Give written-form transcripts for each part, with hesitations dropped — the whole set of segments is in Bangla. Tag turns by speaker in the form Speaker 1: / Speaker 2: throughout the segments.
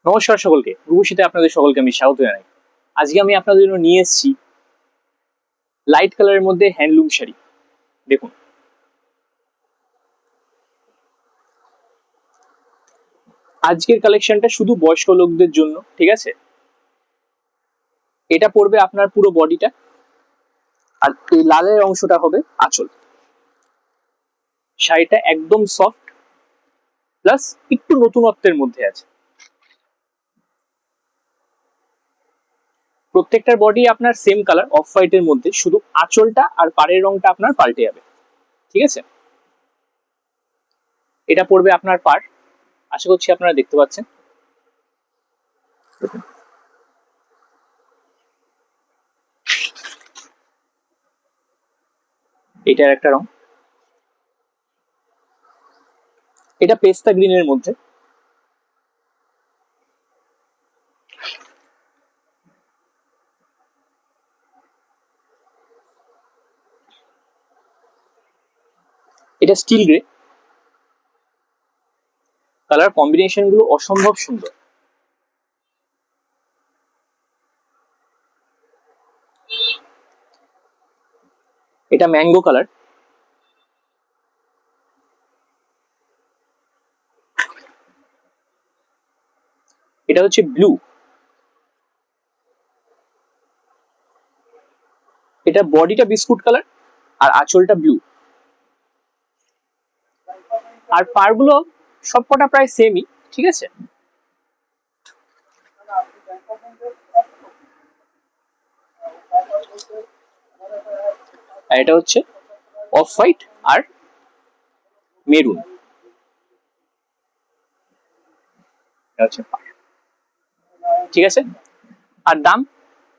Speaker 1: নমস্কার সকলকে, রূপসীতে আপনাদের সকলকে আমি স্বাগত জানাই। আজকে আমি আপনাদের জন্য নিয়ে এসেছি লাইট কালারের মধ্যে হ্যান্ডলুম শাড়ি। দেখুন, আজকের কালেকশনটা শুধু বয়স্ক লোকদের জন্য, ঠিক আছে? এটা পড়বে আপনার পুরো বডিটা, আর এই লালের অংশটা হবে আঁচল। শাড়িটা একদম সফট প্লাস একটু নতুনত্বের মধ্যে আছে। প্রত্যেকটার বডি আপনার সেম কালার অফ হোয়াইটের মধ্যে, শুধু আঁচলটা আর পাড়ের রংটা আপনার পাল্টে যাবে, ঠিক আছে? এটা পড়বে আপনার পাড়, আশা করছি আপনারা দেখতে পাচ্ছেন। এটার একটা রং, এটা পেস্তা গ্রিনের মধ্যে। এটা স্টিল গ্রে। কালার কম্বিনেশন গুলো অসম্ভব সুন্দর। এটা ম্যাঙ্গো কালার। এটা হচ্ছে ব্লু। এটা বডিটা বিস্কুট কালার আর আঁচলটা ব্লু। আর পারগুলো সবকটা প্রায় সেমই, ঠিক আছে? আর এটা হচ্ছে অফ হোয়াইট আর মেরুন। ঠিক আছে, আর দাম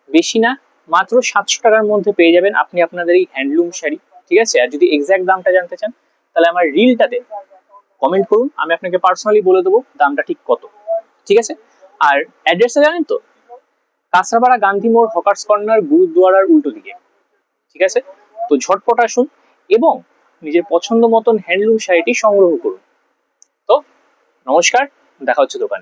Speaker 1: বেশি না, মাত্র 700 টাকার মধ্যে পেয়ে যাবেন আপনি আপনাদের এই হ্যান্ডলুম শাড়ি, ঠিক আছে? আর যদি এক্সাক্ট দামটা জানতে চান তাহলে আমার রিলটাতে কমেন্ট করুন, আমি আপনাকে পার্সোনালি বলে দেবো দামটা ঠিক কত, ঠিক আছে? আর অ্যাড্রেসটা জানেন তো? কাঁচরাপাড়া গান্ধী মোড়, হকার্স কর্নার, গুরুদুয়ারার উল্টো দিকে, ঠিক আছে? তো ঝটপট আসুন এবং নিজের পছন্দ মতন হ্যান্ডলুম শাড়িটি সংগ্রহ করুন। তো নমস্কার, দেখা হচ্ছে দোকানে।